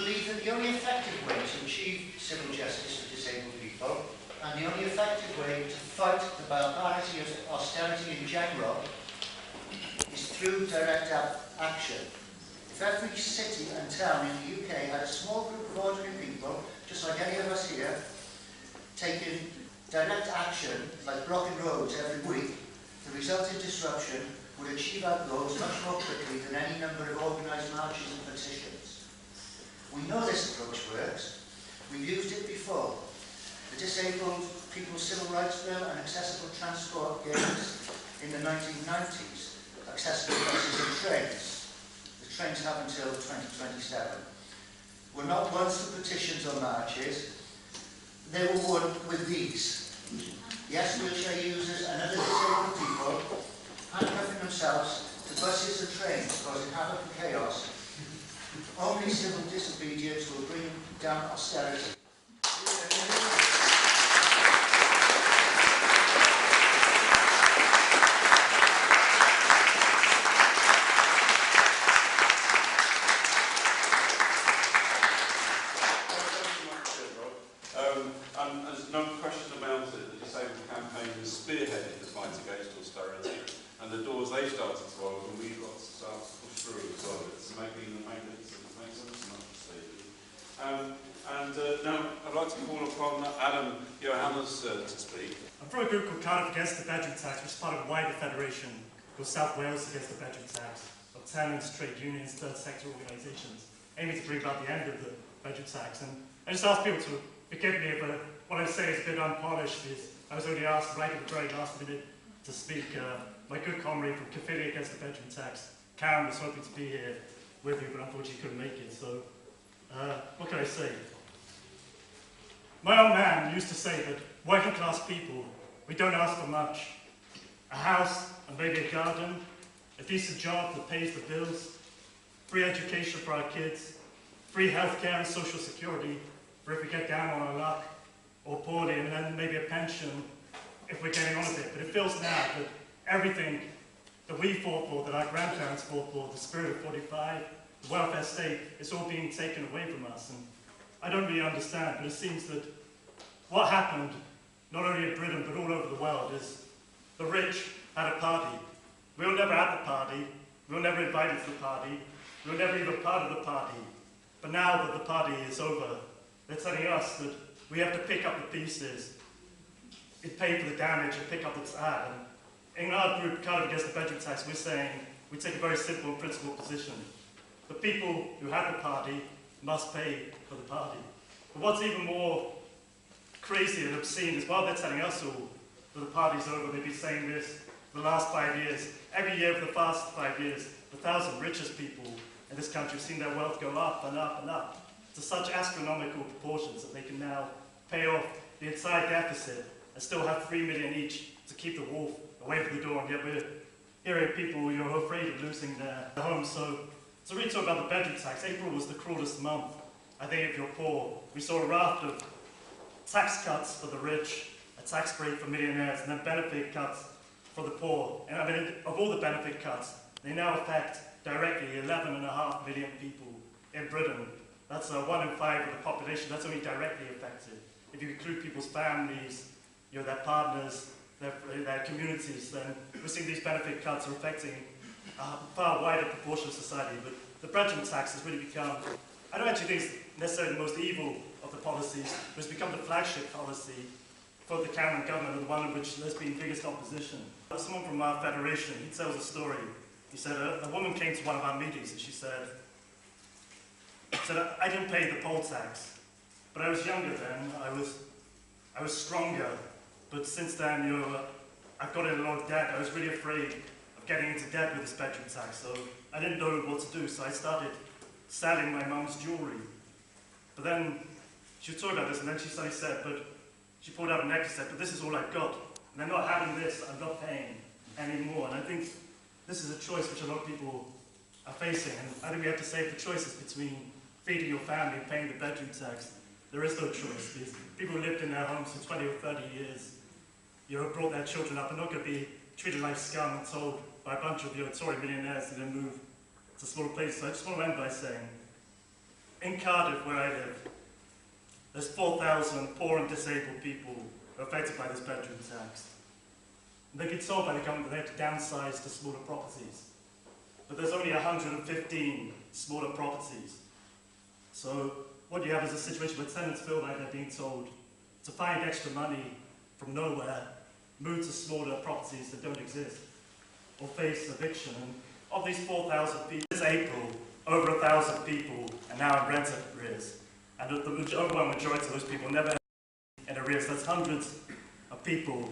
believe that the only effective way to achieve civil justice for disabled people, and the only effective way to fight the barbarity of austerity in general, is through direct action. If every city and town in the UK had a small group of ordinary people, just like any of us here, taking direct action, like blocking roads every week, the resulting disruption would achieve our goals much more quickly than any number of organised marches and petitions. We know this approach works. We've used it before. The Disabled People's Civil Rights Bill and Accessible Transport Games in the 1990s, accessible buses and trains. The trains have until 2027. Were not ones for petitions or marches. They were won with these. Yes, wheelchair users and other disabled people handcuffing themselves to buses and trains, causing havoc and chaos. Only civil disobedience will bring down austerity. And there's no question about it, the Disabled Campaign has spearheaded the fight against austerity, and the doors they started to open, we've got to start to push through as well. It's making the maintenance and maintenance much safely. Now I'd like to call upon Adam Johannes to speak. I'm from a group called Cardiff Against the Bedroom Tax, which is part of a wider federation called South Wales Against the Bedroom Tax, of tenants, trade unions, third sector organisations, aiming to bring about the end of the bedroom tax. And I just ask people to forgive me if what I say is a bit unpolished. I was only asked right at the very last minute to speak. My good comrade from Caerphilly Against the Bedroom Tax, Karen, was hoping to be here with you, but unfortunately couldn't make it. So, what can I say? My old man used to say that working class people, we don't ask for much. A house and maybe a garden, a decent job that pays the bills, free education for our kids, free healthcare and social security for if we get down on our luck or poorly, and then maybe a pension if we're getting on a bit. But it feels now that everything that we fought for, that our grandparents fought for, the spirit of 45, the welfare state, is all being taken away from us. And I don't really understand, but it seems that what happened, not only in Britain but all over the world, is the rich had a party. We were never at the party, we were never invited to the party, we were never even part of the party. But now that the party is over, they're telling us that we have to pick up the pieces, pay for the damage and pick up the tab. And in our group, Cardiff Against the Bedroom Tax, we're saying we take a very simple and principled position. The people who had the party must pay for the party. But what's even more crazy and obscene is while they're telling us all that the party's over, they've been saying this for the last 5 years. Every year for the past 5 years, the 1,000 richest people in this country have seen their wealth go up and up and up to such astronomical proportions that they can now pay off the entire deficit and still have 3 million each to keep the wolf away from the door. And yet we're hearing people who are afraid of losing their homes. So really talk about the bedroom tax. April was the cruelest month, I think, if you're poor. We saw a raft of tax cuts for the rich, a tax break for millionaires, and then benefit cuts for the poor. And I mean, of all the benefit cuts, they now affect directly 11.5 million people in Britain. That's 1 in 5 of the population. That's only directly affected. If you include people's families, their partners, their communities, then we're seeing these benefit cuts are affecting a far wider proportion of society. But the bedroom tax has really become, I don't actually think it's necessarily the most evil of the policies, but it's become the flagship policy for the Cameron government, and the one in which there's been biggest opposition. Someone from our federation, he tells a story. He said a woman came to one of our meetings and she said, I didn't pay the poll tax, but I was younger then, I was stronger, but since then, I've got in a lot of debt. I was really afraid of getting into debt with this bedroom tax, so I didn't know what to do, so I started selling my mum's jewellery. But then, she was talking about this, and then she suddenly said, she pulled out a necklace and said, but this is all I've got, and I'm not having this, I'm not paying anymore. And I think this is a choice which a lot of people are facing, and I think we have to say if the choice is between feeding your family and paying the bedroom tax, there is no choice. Because people who lived in their homes for 20 or 30 years, brought their children up, are not going to be treated like scum and told by a bunch of Tory millionaires to then move to smaller places. So I just want to end by saying, in Cardiff, where I live, there's 4,000 poor and disabled people who are affected by this bedroom tax. They've been told by the government that they have to downsize to smaller properties. But there's only 115 smaller properties. So what you have is a situation where tenants feel like they're being told to find extra money from nowhere, move to smaller properties that don't exist, or face eviction. And of these 4,000 people, this April, over 1,000 people are now in rent arrears. And the overwhelming majority of those people never in arrears. That's hundreds of people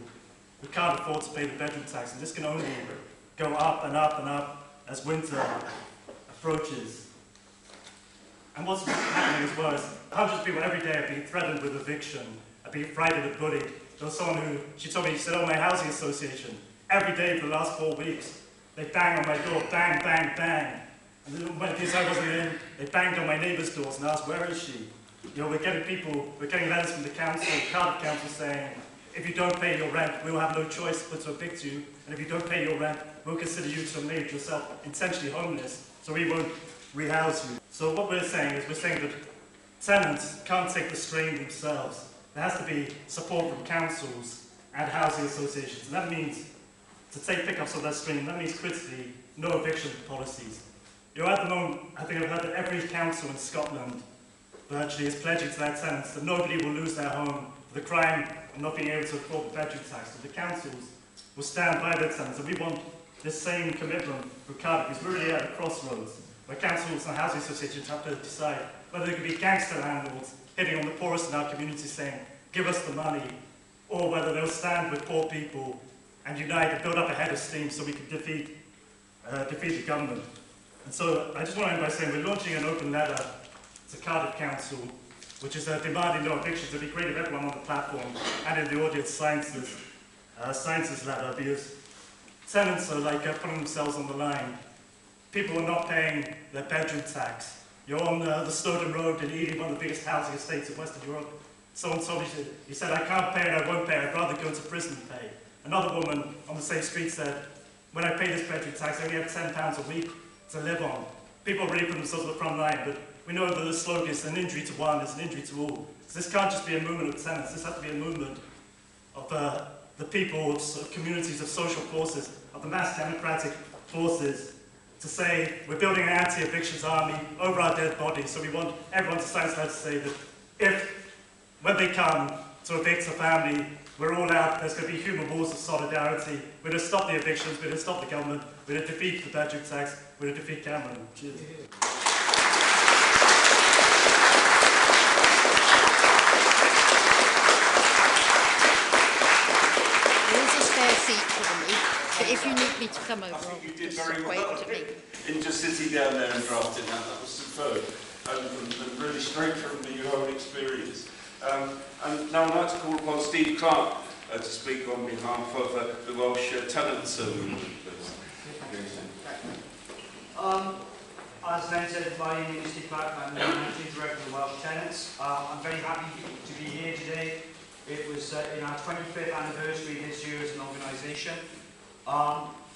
who can't afford to pay the bedroom tax, and this can only go up and up and up as winter approaches. And what's happening as well is hundreds of people every day are being threatened with eviction, are being frightened and bullied. There was someone who, she told me, she said, oh, my housing association, every day for the last 4 weeks, they bang on my door, bang, bang, bang. And then when I wasn't in, they banged on my neighbour's doors and asked, where is she? You know, we're getting letters from the council, Cardiff Council saying, if you don't pay your rent, we'll have no choice but to evict you. And if you don't pay your rent, we'll consider you to have made yourself intentionally homeless, so we won't rehouse you. So what we're saying is, we're saying that tenants can't take the strain themselves. There has to be support from councils and housing associations. And that means to pick up some of that strain, that means critically no eviction policies. You know, at the moment, I think I've heard that every council in Scotland virtually is pledging to their tenants that nobody will lose their home for the crime of not being able to afford the bedroom tax. So the councils will stand by their tenants, and we want this same commitment for Cardiff, because we're really at a crossroads where councils and housing associations have to decide whether there could be gangster landlords hitting on the poorest in our community saying, give us the money, or whether they'll stand with poor people and unite and build up a head of steam so we can defeat the government. And so I just want to end by saying we're launching an open letter to Cardiff Council, which is demanding no evictions. It'd be great if everyone on the platform and in the audience signs this letter, because tenants are like putting themselves on the line. People are not paying their bedroom tax. You're on the Snowdon Road in Ely, one of the biggest housing estates in Western Europe. Someone told me, he said, I can't pay and I won't pay, I'd rather go to prison and pay. Another woman on the same street said, when I pay this bedroom tax, I only have £10 a week to live on. People really put themselves on the front line, but we know that the slogan is an injury to one is an injury to all. So this can't just be a movement of tenants, this has to be a movement of the people, of communities, of social forces, of the mass democratic forces, to say we're building an anti-evictions army over our dead bodies. So we want everyone to sign to say that when they come to evict a family, we're all out, there's going to be human walls of solidarity. We're going to stop the evictions, we're going to stop the government, we're going to defeat the bedroom tax, we're going to defeat Cameron. Cheers. But if you need me to come over, I think you did just very wait well to me. in just sitting down there and drafting that. That was superb and really straight from your own experience. And now I'd like to call upon Steve Clark to speak on behalf of the Welsh Tenants Movement. As Len said, my name is Steve Clark. I'm the Managing Director of the Welsh Tenants. I'm very happy to be here today. It was in our 25th anniversary this year as an organisation.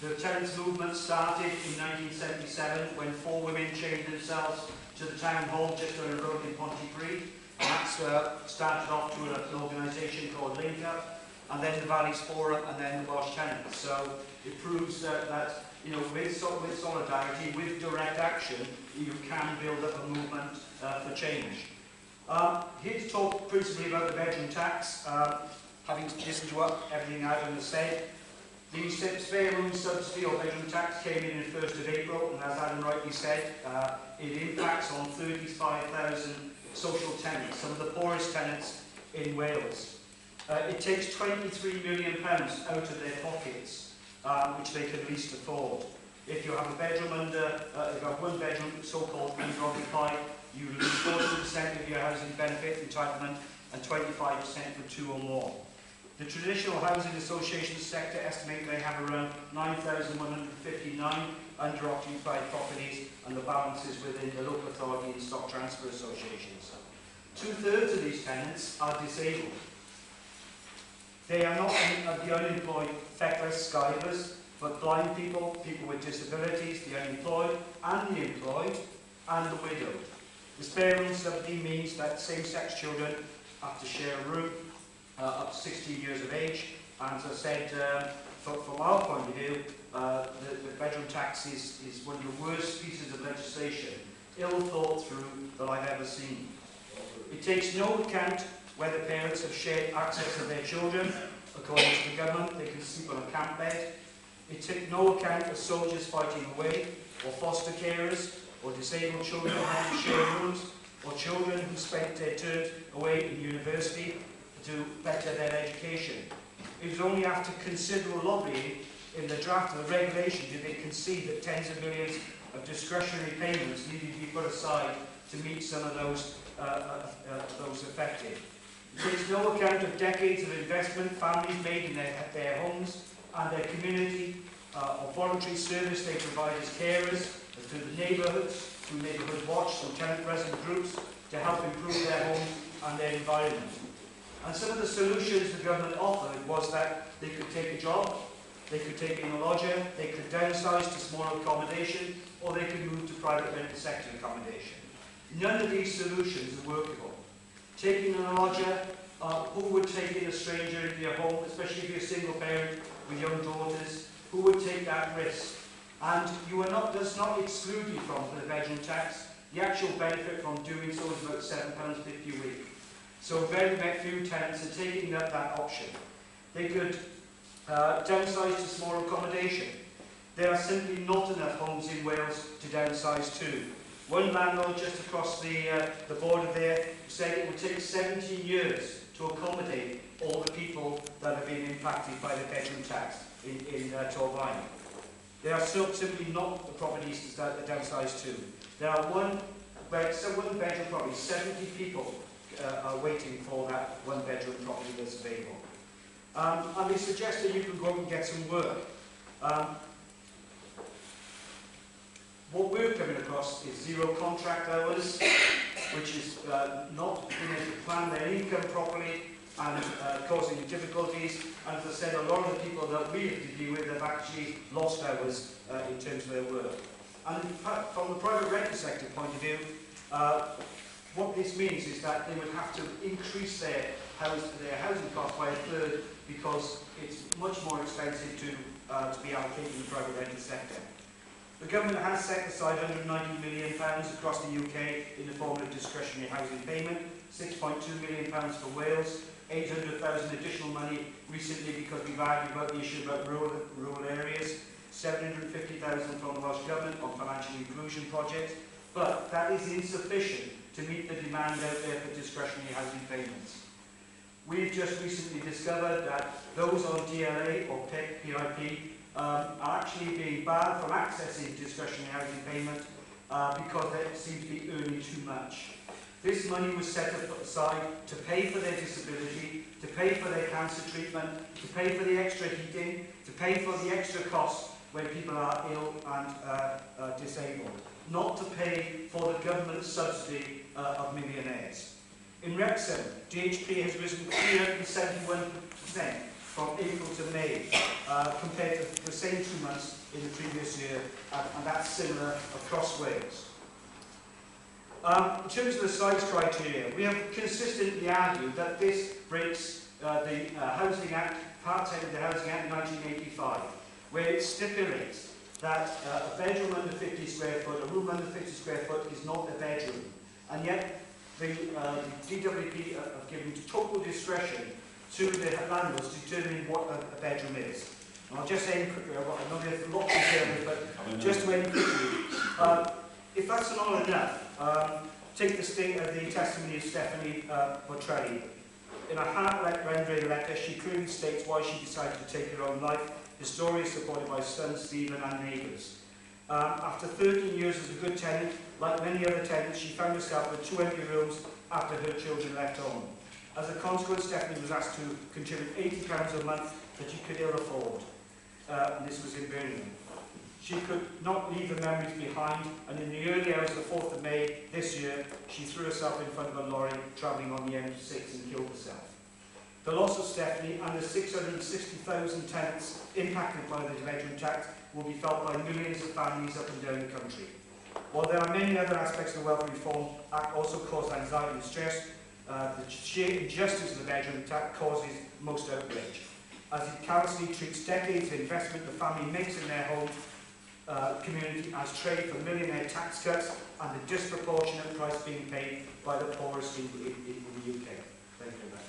The tenants movement started in 1977 when 4 women chained themselves to the town hall just on a road in Pontypridd. And that started off to an organisation called Link Up, and then the Valleys Forum, and then the Welsh Tenants. So it proves that you know, with solidarity, with direct action, you can build up a movement for change. Here to talk principally about the bedroom tax, having listened to everything Adam has said. The spare room subsidy or bedroom tax came in 1st of April, and as Adam rightly said, it impacts on 35,000 social tenants, some of the poorest tenants in Wales. It takes £23 million out of their pockets, which they can least afford. If you have a bedroom if you have one bedroom, so-called under-occupied, you lose 40% of your housing benefit entitlement and 25% for 2 or more. The traditional housing association sector estimate they have around 9,159 under-occupied properties, and the balance is within the local authority and stock transfer associations. 2/3 of these tenants are disabled. They are not the unemployed, feckless skivers, but blind people, people with disabilities, the unemployed and the employed, and the widowed. The spare room subsidy means that same-sex children have to share a room up to 16 years of age. And as I said, from our point of view, the bedroom tax is one of the worst pieces of legislation, ill thought through, that I've ever seen. It takes no account whether parents have shared access to their children. According to the government, they can sleep on a camp bed. It takes no account of soldiers fighting away, or foster carers, or disabled children who have to share rooms, or children who spent their terms away in university to better their education. It was only after considerable lobbying in the draft of the regulation did they concede that tens of millions of discretionary payments needed to be put aside to meet some of those affected. It takes no account of decades of investment families made in their homes and their community, or voluntary service they provide as carers, to the neighbourhoods, through neighbourhood watch, through tenant resident groups, to help improve their homes and their environment. And some of the solutions the government offered was that they could take a job, they could take in a lodger, they could downsize to smaller accommodation, or they could move to private rented sector accommodation. None of these solutions are workable. Taking in a lodger, who would take in a stranger into your home, especially if you're a single parent with young daughters, who would take that risk? And does not exclude you from the bedroom tax. The actual benefit from doing so is about £7.50 a week. So very few tenants are taking up that option. They could downsize to smaller accommodation. There are simply not enough homes in Wales to downsize to. One landlord just across the border there said it would take 17 years to accommodate all the people that have been impacted by the bedroom tax in Torfaen. There are still simply not the properties to downsize to. There are one bedroom property, 70 people are waiting for that one bedroom property that's available. And they suggest that you can go out and get some work. What we're coming across is zero contract hours, which is not being able to plan their income properly and causing difficulties. And as I said, a lot of the people that we have to deal with have actually lost hours in terms of their work. And from the private rental sector point of view, what this means is that they would have to increase their housing costs by a third because it's much more expensive to be allocated in the private rental sector. The government has set aside £190 million across the UK in the form of discretionary housing payment, £6.2 million for Wales, 800,000 additional money recently because we've argued about the issue about rural areas, 750,000 from the Welsh Government on financial inclusion projects, but that is insufficient to meet the demand out there for discretionary housing payments. We've just recently discovered that those on DLA or PIP are actually being banned from accessing discretionary housing payment because they seem to be earning too much. This money was set aside to pay for their disability, to pay for their cancer treatment, to pay for the extra heating, to pay for the extra costs when people are ill and disabled, not to pay for the government subsidy of millionaires. In Wrexham, DHP has risen 371% from April to May, compared to the same 2 months in the previous year, and that's similar across Wales. In terms of the size criteria, we have consistently argued that this breaks the Housing Act, Part 10 of the Housing Act 1985, where it stipulates that a bedroom under 50 square foot, a room under 50 square foot is not a bedroom. And yet, the DWP have given total discretion to the landlords to determine what a bedroom is. And I'll just say quickly, I know there's a lot to say, but just very quickly, if that's not enough, take the testimony of Stephanie Botrelli. In a heart-rending letter, she clearly states why she decided to take her own life. The story is supported by son Stephen and neighbours. After 13 years as a good tenant, like many other tenants, she found herself with 2 empty rooms after her children left home. As a consequence, Stephanie was asked to contribute £80 a month that she could ill afford. And this was in Birmingham. She could not leave the memories behind, and in the early hours of the 4th of May this year, she threw herself in front of a lorry travelling on the M6 and killed herself. The loss of Stephanie and the 660,000 tenants impacted by the bedroom tax will be felt by millions of families up and down the country. While there are many other aspects of the Welfare Reform Act also cause anxiety and stress, the sheer injustice of the bedroom tax causes most outrage, as it callously treats decades of investment the family makes in their home community as trade for millionaire tax cuts and the disproportionate price being paid by the poorest in the UK. Thank you very much.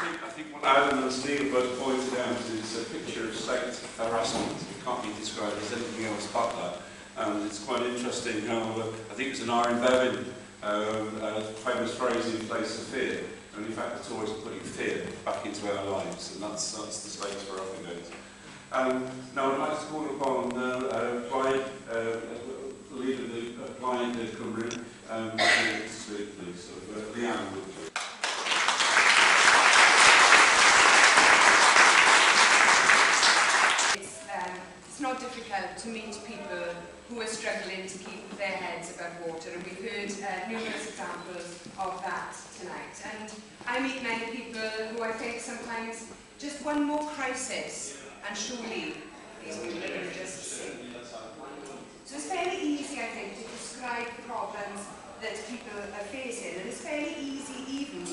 I think what Alan and Steve both pointed out is a picture of state harassment. It can't be described as anything else but that. And it's quite interesting how, I think it was an R.M. Bevan famous phrase, in place of fear. And in fact, it's always putting fear back into our lives. And that's the state we're up against. Now, I'd like to call upon Clyde, the leader of the Clyde Cymru, to speak, please. So, Leanne Wood. It's not difficult to meet people who are struggling to keep their heads above water, and we've heard numerous examples of that tonight. And I meet many people who I think sometimes just one more crisis and surely these people are going to just sink. So it's fairly easy, I think, to describe the problems that people are facing, and it's fairly easy even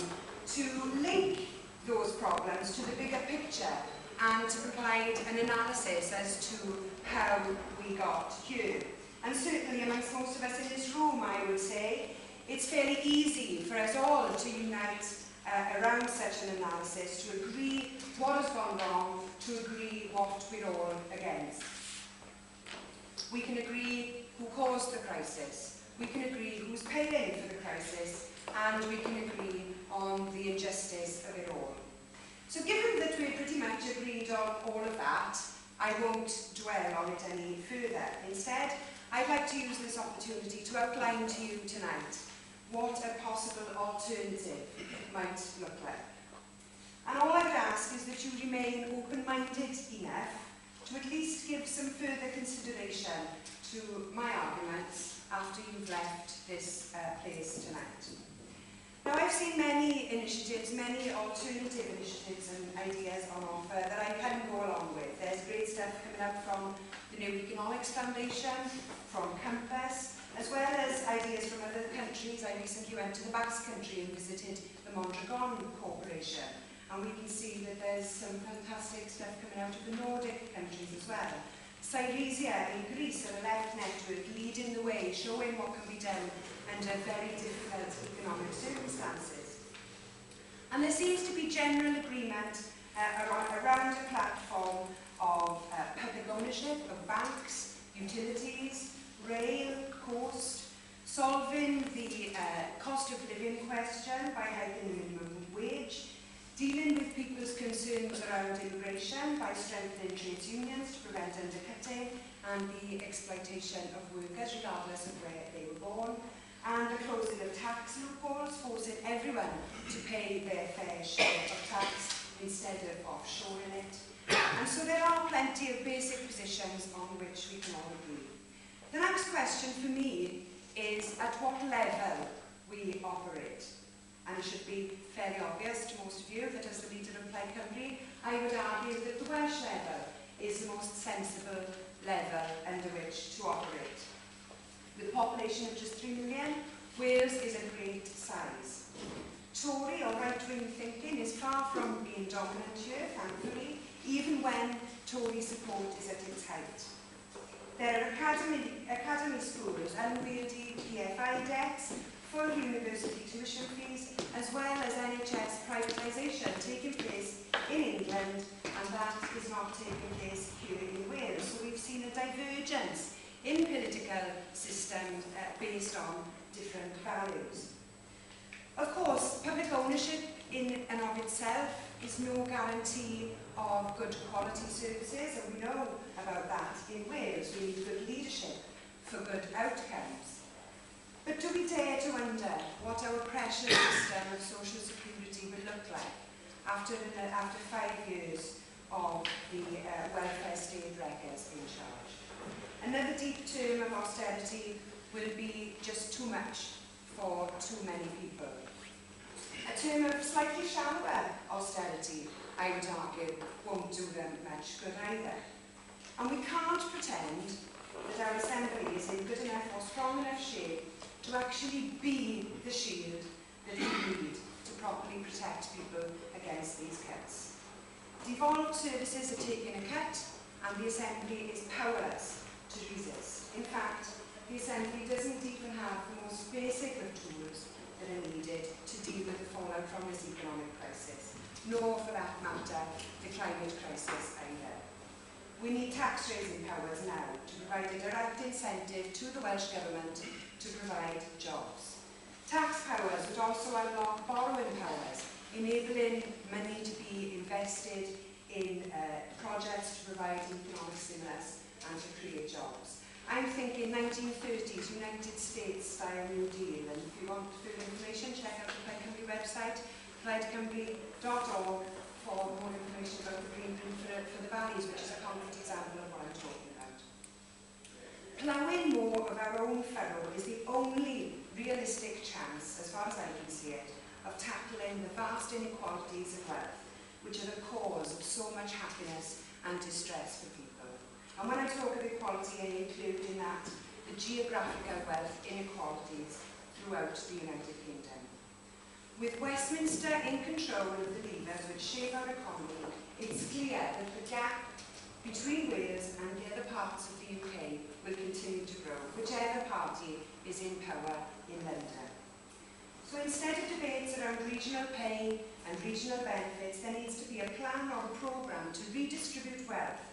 to link those problems to the bigger picture and to provide an analysis as to how we got here. And certainly amongst most of us in this room, I would say, it's fairly easy for us all to unite around such an analysis, to agree what has gone wrong, to agree what we're all against. We can agree who caused the crisis, we can agree who's paying for the crisis, and we can agree on the injustice of it all. So given that we're pretty much agreed on all of that, I won't dwell on it any further. Instead, I'd like to use this opportunity to outline to you tonight what a possible alternative might look like. And all I would ask is that you remain open-minded enough to at least give some further consideration to my arguments after you've left this place tonight. Now, I've seen many initiatives, many alternative initiatives and ideas on offer that I can go along with. There's great stuff coming up from the New Economics Foundation, from Compass, as well as ideas from other countries. I recently went to the Basque Country and visited the Mondragon Corporation, and we can see that there's some fantastic stuff coming out of the Nordic countries as well. Silesia in Greece are a left network leading the way, showing what can be done under very difficult economic circumstances. And there seems to be general agreement around a platform of public ownership of banks, utilities, rail, coast, solving the cost of living question by hiking the minimum wage, dealing with people's concerns around immigration by strengthening trade unions to prevent undercutting and the exploitation of workers regardless of where they were born, and the closing of tax loopholes, forcing everyone to pay their fair share of tax instead of offshoring it. And so there are plenty of basic positions on which we can all agree. The next question for me is at what level we operate. And it should be fairly obvious to most of you that as the leader of Plaid Cymru, I would argue that the Welsh level is the most sensible level under which to operate. With a population of just 3 million, Wales is a great size. Tory or right-wing thinking is far from being dominant here, thankfully, even when Tory support is at its height. There are academy schools, unwieldy PFI debts, full university tuition fees, as well as NHS privatisation taking place in England, and that is not taking place here in Wales. So we've seen a divergence in political systems based on different values. Of course, public ownership in and of itself is no guarantee of good quality services, and we know about that in Wales. We need good leadership for good outcomes. But do we dare to wonder what our precious system of social security would look like after 5 years of the welfare state wreckers in charge? Another deep term of austerity will be just too much for too many people. A term of slightly shallower austerity, I would argue, won't do them much good either. And we can't pretend that our Assembly is in good enough or strong enough shape to actually be the shield that we need to properly protect people against these cuts. Devolved services are taking a cut, and the Assembly is powerless to resist. In fact, the Assembly doesn't even have the most basic of tools that are needed to deal with the fallout from this economic crisis, nor, for that matter, the climate crisis either. We need tax-raising powers now to provide a direct incentive to the Welsh Government to provide jobs. Tax powers would also unlock borrowing powers, enabling money to be invested in projects to provide economic stimulus and to create jobs. I'm thinking 1930s United States style New Deal, and if you want further information, check out the Plaid Cymru website, plaidcymru.org, for more information about the blueprint for the valleys, which is a concrete example of what I'm talking about. Ploughing more of our own furrow is the only realistic chance, as far as I can see it, of tackling the vast inequalities of wealth, which are the cause of so much happiness and distress for people. And when I talk of equality, I include in that the geographical wealth inequalities throughout the United Kingdom. With Westminster in control of the levers which shape our economy, it's clear that the gap between Wales and the other parts of the UK will continue to grow, whichever party is in power in London. So instead of debates around regional pay and regional benefits, there needs to be a plan or a programme to redistribute wealth,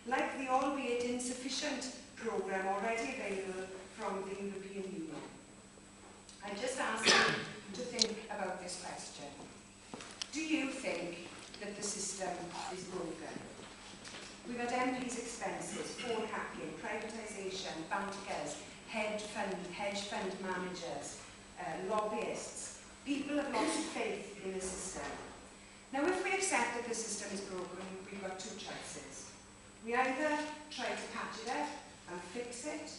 like the albeit insufficient programme already available from the European Union. I just ask you to think about this question. Do you think that the system is broken? We've had MPs' expenses, phone hacking, privatisation, bankers, hedge fund managers, lobbyists. People have lost faith in the system. Now, if we accept that the system is broken, we've got two choices. We either try to patch it up and fix it,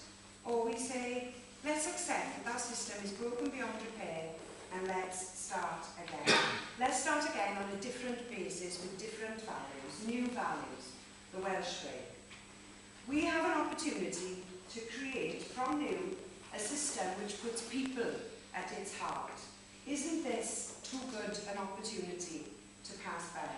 or we say, let's accept that that system is broken beyond repair and let's start again. Let's start again on a different basis with different values, new values, the Welsh way. We have an opportunity to create from new a system which puts people at its heart. Isn't this too good an opportunity to pass by?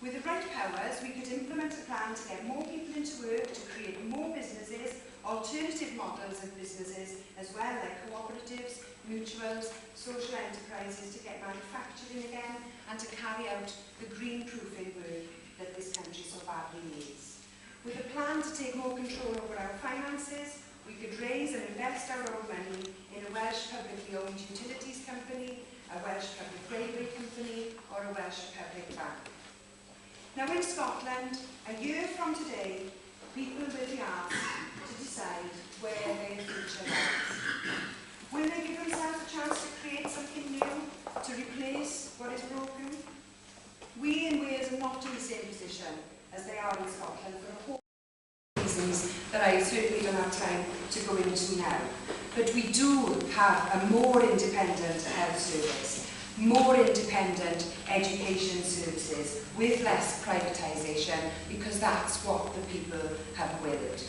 With the right powers, we could implement a plan to get more people into work, to create more businesses, alternative models of businesses as well, like cooperatives, mutuals, social enterprises, to get manufacturing again, and to carry out the green-proofing work that this country so badly needs. With a plan to take more control over our finances, we could raise and invest our own money in a Welsh publicly owned utilities company, a Welsh public railway company, or a Welsh public bank. Now in Scotland, a year from today, people will be asked to decide where their future lies. Will they give themselves a chance to create something new, to replace what is broken? We in Wales are not in the same position as they are in Scotland for a whole reasons that I certainly don't have time to go into now. But we do have a more independent health service, more independent education services with less privatisation, because that's what the people have willed.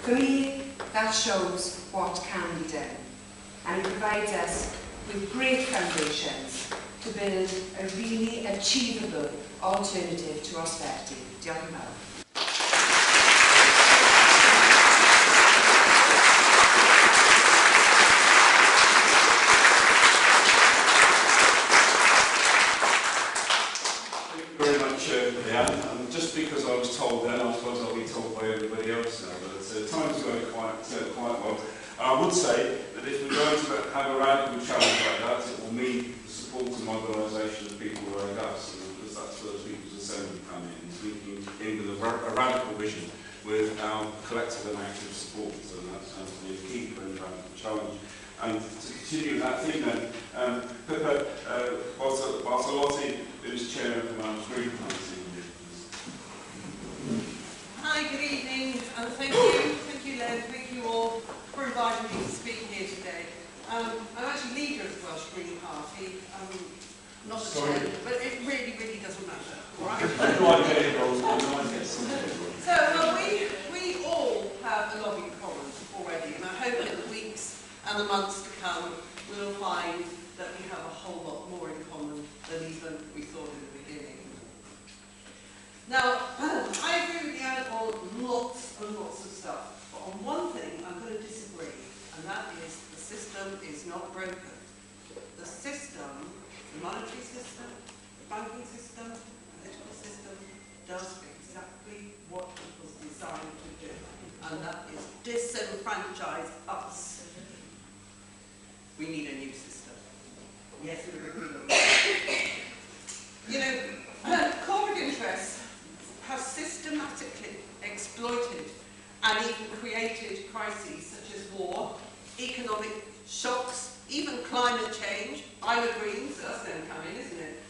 For me, that shows what can be done, and it provides us with great foundations to build a really achievable alternative to austerity. Diolch yn fawr. Leanne, and just because I was told then, I suppose I'll be told by everybody else now, but time's going quite well. And I would say that if we're going to have a radical challenge like that, it will mean the support and mobilisation of people like us, because that's where the People's Assembly come in, linking in with a radical vision with our collective and active support, and that sounds to be a key for a radical challenge. And to continue that theme then, Pippa Bartolotti, who's chair of the Welsh Green Party Union. Hi, good evening, and thank you Len, thank you all for inviting me to speak here today. I'm actually leader of the Welsh Green Party, not the chair, but it really, really doesn't matter. Right? So we all have a lot in common already, and I hope in the weeks and the months to come we'll find that we have a whole lot more in common than even we thought in the beginning. Now, I agree with Leanne on lots and lots of stuff, but on one thing I'm going to disagree, and that is the system is not broken. The system, the monetary system, the banking system, the political system, does exactly what it was designed to do, and that is disenfranchise us. We need a new system. Yes, we agree on that. You know, corporate interests have systematically exploited and even created crises such as war, economic shocks, even climate change. I'm a Green, so that's going to come in, isn't it?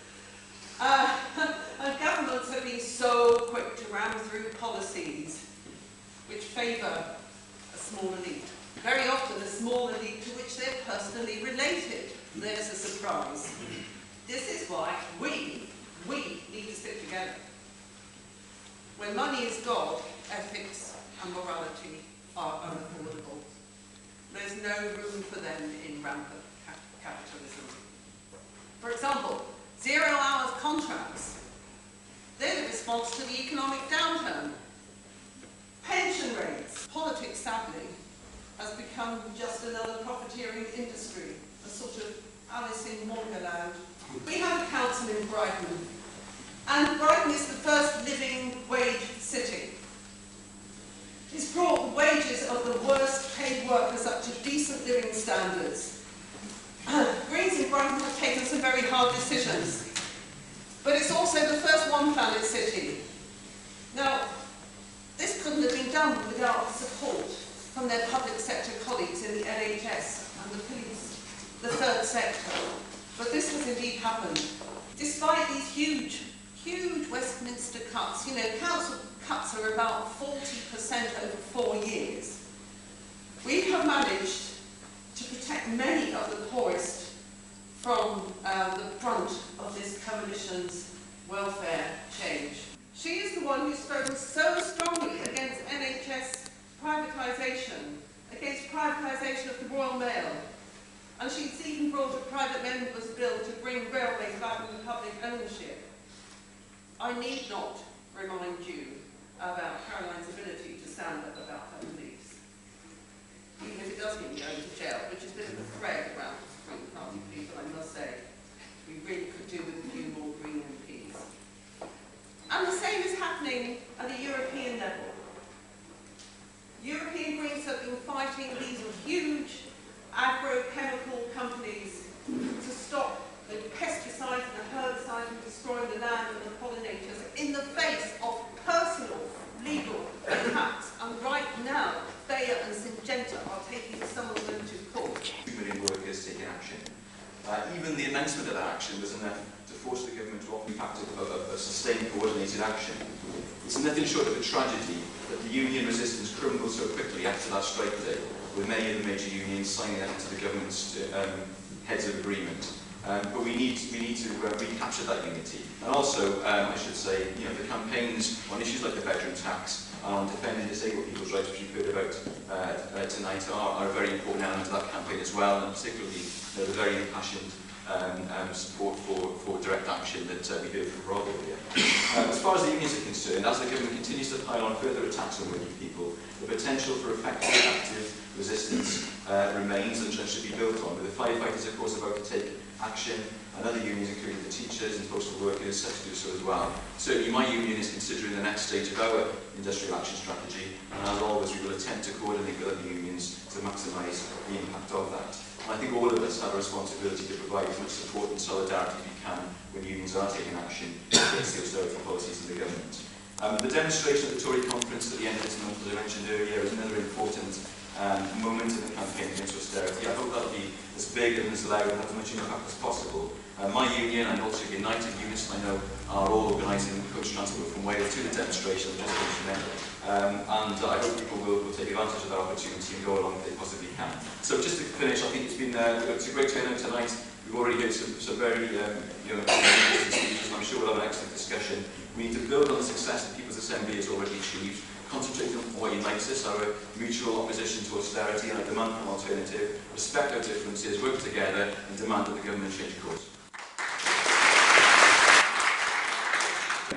And governments have been so quick to ram through policies which favour a small elite. Very often a small elite to which they're personally related. There's a surprise. This is why we need to stick together. When money is God, ethics and morality are unaffordable. There's no room for them in rampant capitalism. For example, 0 hours contracts. They're the response to the economic downturn. Pension rates. Politics, sadly, has become just another profiteering industry, a sort of Alice in Wonderland. We have a council in Brighton, and Brighton is the first living wage city. It's brought the wages of the worst paid workers up to decent living standards. Greens in Brighton have taken some very hard decisions, but it's also the first one-planet city. Now, this couldn't have been done without support from their public sector colleagues in the NHS and the police, the third sector. But this has indeed happened. Despite these huge Westminster cuts, you know, council cuts are about 40% over 4 years. We have managed to protect many of the poorest from the brunt of this coalition's welfare change. She is the one who's spoken so strongly against NHS privatisation, against privatisation of the Royal Mail, and she's even brought a private member's bill to bring railways back into public ownership. I need not remind you about Caroline's ability to stand up about her beliefs, even if it does mean going to jail, which is a bit of a thread around Green Party people, I must say. We really could do with a few more Green MPs. And the same is happening at a European level. European Greens have been fighting these huge agrochemical companies to stop the pesticides and the herbicides and destroying the land and the pollinators in the face of personal legal attacks. And right now, Bayer and Syngenta are taking some of them to court. 2 million workers taking action. Even the announcement of that action was enough to force the government to offer the impact of sustained coordinated action. It's nothing short of a tragedy that the union resistance crumbled so quickly after that strike day, with many of the major unions signing up to the government's heads of agreement. But we need to recapture that unity. And also, I should say, you know, the campaigns on issues like the bedroom tax and on defending disabled people's rights, which you've heard about tonight, are a very important element of that campaign as well, and particularly the very impassioned support for direct action that we heard from Rob earlier. As far as the unions are concerned, as the government continues to pile on further attacks on working people, the potential for effective active resistance remains and should be built on, with the firefighters, of course, about to take action, and other unions, including the teachers and postal workers, set to do so as well. Certainly my union is considering the next stage of our industrial action strategy, and as always we will attempt to coordinate with other unions to maximise the impact of that. And I think all of us have a responsibility to provide as much support and solidarity as we can when unions are taking action against the austerity policies of the government. The demonstration at the Tory conference at the end of this month, as I mentioned earlier, is another important moment in the campaign against austerity. I hope that'll be as big and as loud and have as much impact as possible. My union and also United Units, I know, are all organising coach transport from Wales to the demonstration just finished and I hope people will take advantage of that opportunity and go along if they possibly can. So just to finish, I think it's a great turnout tonight. We've already heard some very speeches, and I'm sure we'll have an excellent discussion. We need to build on the success that People's Assembly has already achieved, concentrate on what unites us, our mutual opposition to austerity and our demand for an alternative, respect our differences, work together and demand that the government change course.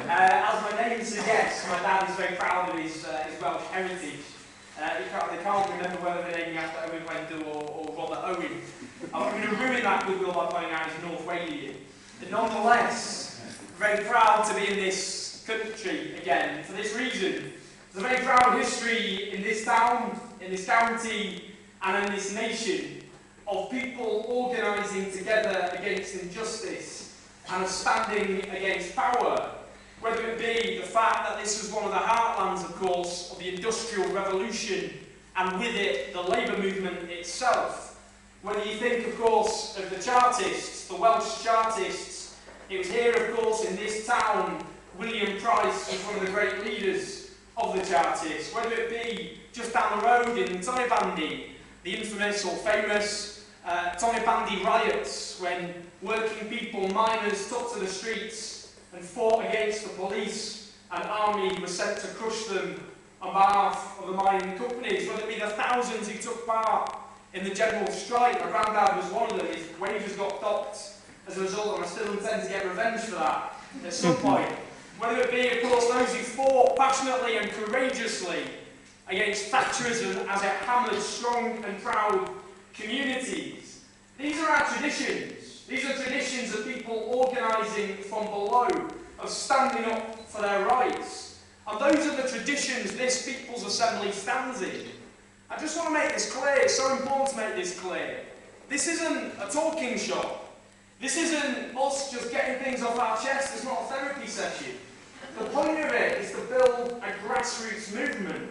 As my name suggests, my dad is very proud of his Welsh heritage. They can't remember whether they're naming after Owen Wendell or Robert Owen. I'm going to ruin that goodwill by pointing out he's North Walian. But nonetheless, very proud to be in this country again for this reason. There's a very proud history in this town, in this county, and in this nation of people organising together against injustice and standing against power. Whether it be the fact that this was one of the heartlands, of course, of the Industrial Revolution, and with it, the labour movement itself. Whether you think, of course, of the Chartists, the Welsh Chartists, it was here, of course, in this town, William Price was one of the great leaders of the Chartists. Whether it be just down the road in Tonybandy, the infamous or famous Tonybandy riots, when working people, miners, took to the streets and fought against the police, and army was sent to crush them on behalf of the mining companies. Whether it be the thousands who took part in the general strike, my granddad was one of them, his wages got docked as a result, and I still intend to get revenge for that at some point. Whether it be, of course, those who fought passionately and courageously against Thatcherism as it hammered strong and proud communities. These are our traditions. These are traditions of people organising from below, of standing up for their rights. And those are the traditions this People's Assembly stands in. I just want to make this clear, it's so important to make this clear. This isn't a talking shop. This isn't us just getting things off our chest, it's not a therapy session. The point of it is to build a grassroots movement.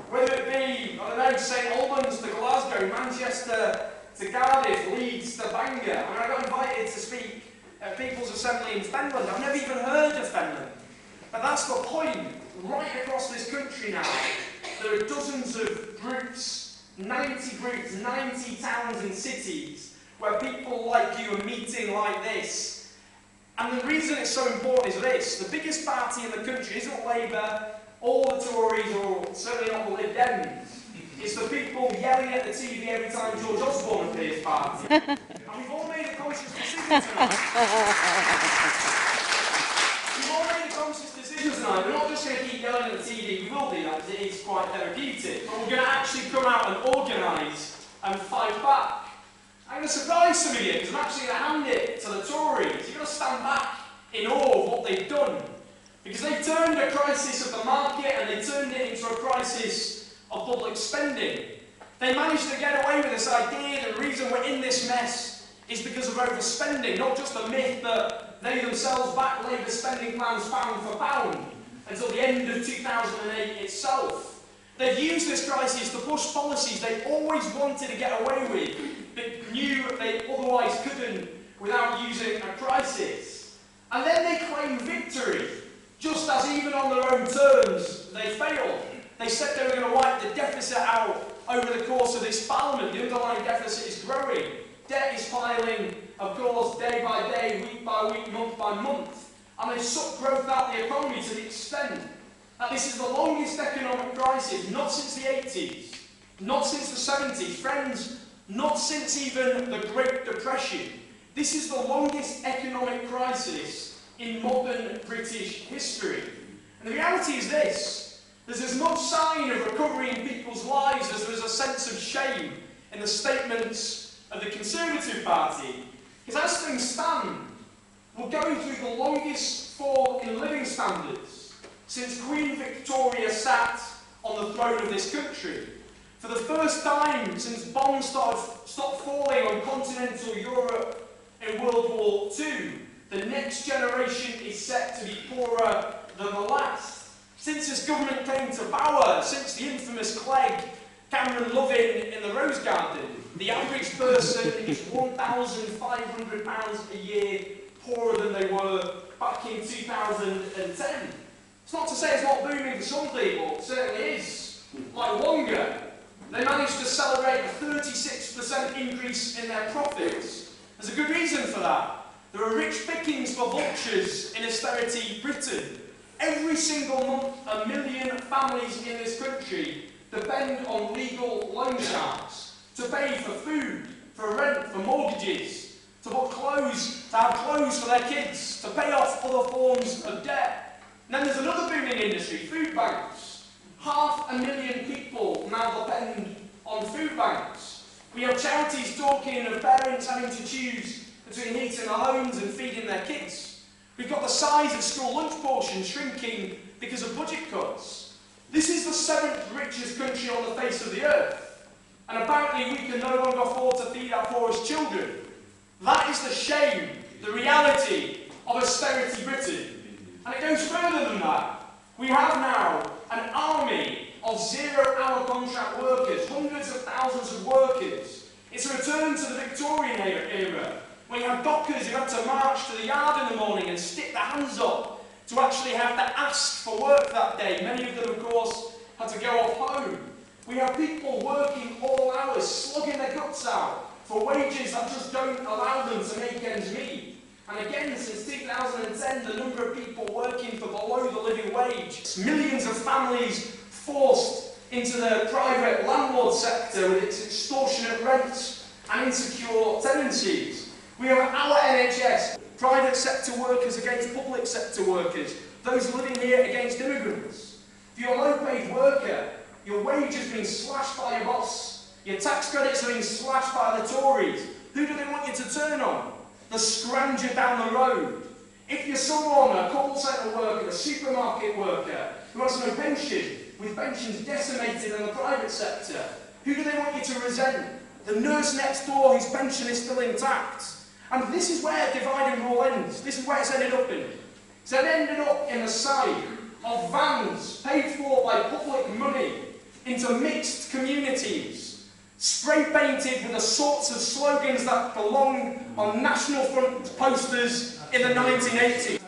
Whether it be, I don't know, St Albans to Glasgow, Manchester to Cardiff, Leeds to Bangor. I mean, I got invited to speak at People's Assembly in Finland. I've never even heard of Finland. But that's the point. Right across this country now, there are dozens of groups, 90 groups, 90 towns and cities, where people like you are meeting like this. And the reason it's so important is this. The biggest party in the country isn't Labour, or the Tories, or certainly not the Lib Dems. It's the people yelling at the TV every time George Osborne appears party. And we've all made a conscious decision tonight. We've all made a conscious decision tonight. We're not just going to keep yelling at the TV. We will do that because it is quite therapeutic. But we're going to actually come out and organise and fight back. I'm going to surprise some of you because I'm actually going to hand it to the Tories. You've got to stand back in awe of what they've done. Because they turned a crisis of the market and they turned it into a crisis of public spending. They managed to get away with this idea that the reason we're in this mess is because of overspending, not just a myth that they themselves backed Labour spending plans pound for pound until the end of 2008 itself. They've used this crisis to push policies they always wanted to get away with, but knew they otherwise couldn't without using a crisis. And then they claim victory, just as even on their own terms they failed. They said they were going to wipe the deficit out over the course of this parliament. The underlying deficit is growing. Debt is piling, of course, day by day, week by week, month by month. And they've sucked growth out of the economy to the extent that this is the longest economic crisis, not since the 80s, not since the 70s, friends, not since even the Great Depression. This is the longest economic crisis in modern British history. And the reality is this. There's as much sign of recovery in people's lives as there is a sense of shame in the statements of the Conservative Party. Because as things stand, we're going through the longest fall in living standards since Queen Victoria sat on the throne of this country. For the first time since bombs stopped falling on continental Europe in World War II, the next generation is set to be poorer than the last. Since this government came to power, since the infamous Clegg Cameron Loving in the Rose Garden. The average person is £1,500 a year poorer than they were back in 2010. It's not to say it's not booming for some people, it certainly is. Like Wonga, they managed to celebrate a 36% increase in their profits. There's a good reason for that. There are rich pickings for vultures in austerity Britain. Every single month, 1 million families in this country depend on legal loan sharks to pay for food, for rent, for mortgages, to buy clothes, to have clothes for their kids, to pay off other forms of debt. And then there's another booming industry, food banks. 500,000 people now depend on food banks. We have charities talking of parents having to choose between heating their homes and feeding their kids. We've got the size of school lunch portions shrinking because of budget cuts. This is the 7th richest country on the face of the earth. And apparently we can no longer afford to feed our poorest children. That is the shame, the reality of austerity Britain. And it goes further than that. We have now an army of zero-hour contract workers, hundreds of thousands of workers. It's a return to the Victorian era, when you had dockers who had to march to the yard in the morning and stick their hands up to actually have to ask for work that day. Many of them, of course, had to go off home. We have people working all hours, slugging their guts out for wages that just don't allow them to make ends meet. And again, since 2010, the number of people working for below the living wage. Millions of families forced into the private landlord sector with its extortionate rents and insecure tenancies. We have our NHS, private sector workers against public sector workers, those living here against immigrants. If you're a low-paid worker, your wage has been slashed by your boss, your tax credits are being slashed by the Tories. Who do they want you to turn on? The scrounger down the road. If you're someone, a call centre worker, a supermarket worker, who has no pension, with pensions decimated in the private sector, who do they want you to resent? The nurse next door whose pension is still intact. And this is where divide and rule ends. This is where it's ended up in. It's ended up in the side of vans paid for by public money into mixed communities, spray painted with the sorts of slogans that belonged on National Front posters in the 1980s.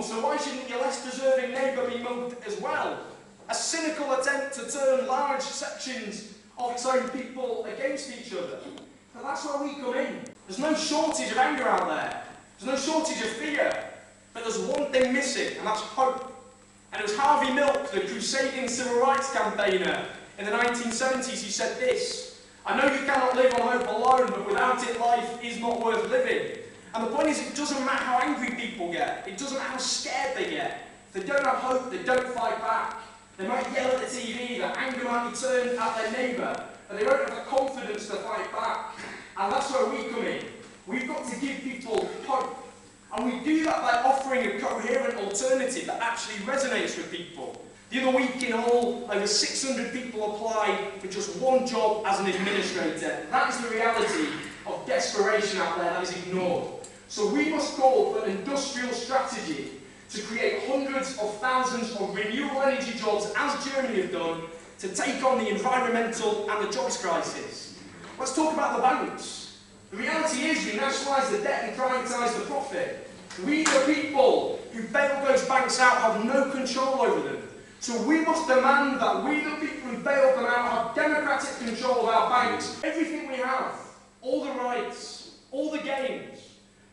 So why shouldn't your less deserving neighbour be mugged as well? A cynical attempt to turn large sections of its own people against each other. But that's where we come in. There's no shortage of anger out there. There's no shortage of fear. But there's one thing missing, and that's hope. And it was Harvey Milk, the crusading civil rights campaigner in the 1970s, who said this: "I know you cannot live on hope alone, but without it life is not worth living." And the point is, it doesn't matter how angry people get, it doesn't matter how scared they get. If they don't have hope, they don't fight back. They might yell at the TV, their anger might be turned at their neighbour, but they won't have the confidence to fight back. And that's where we come in. We've got to give people hope. And we do that by offering a coherent alternative that actually resonates with people. The other week in Hull, over 600 people applied for just one job as an administrator. That is the reality of desperation out there that is ignored. So we must call for an industrial strategy to create hundreds of thousands of renewable energy jobs, as Germany have done, to take on the environmental and the jobs crisis. Let's talk about the banks. The reality is we nationalise the debt and privatise the profit. We, the people who bail those banks out, have no control over them. So we must demand that we, the people who bailed them out, have democratic control of our banks. Everything we have, all the rights, all the gains,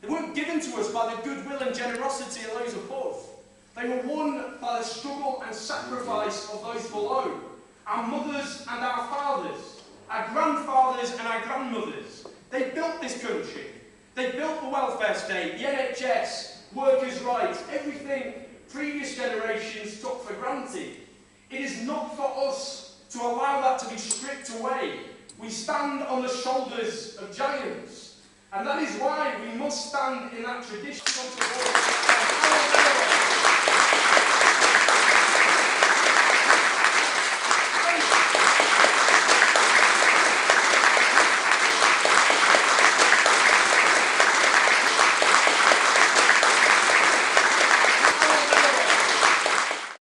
they weren't given to us by the goodwill and generosity of those above. They were won by the struggle and sacrifice of those below. Our mothers and our fathers, our grandfathers and our grandmothers. They built this country. They built the welfare state, the NHS, workers' rights, everything previous generations took for granted. It is not for us to allow that to be stripped away. We stand on the shoulders of giants. And that is why we must stand in that tradition.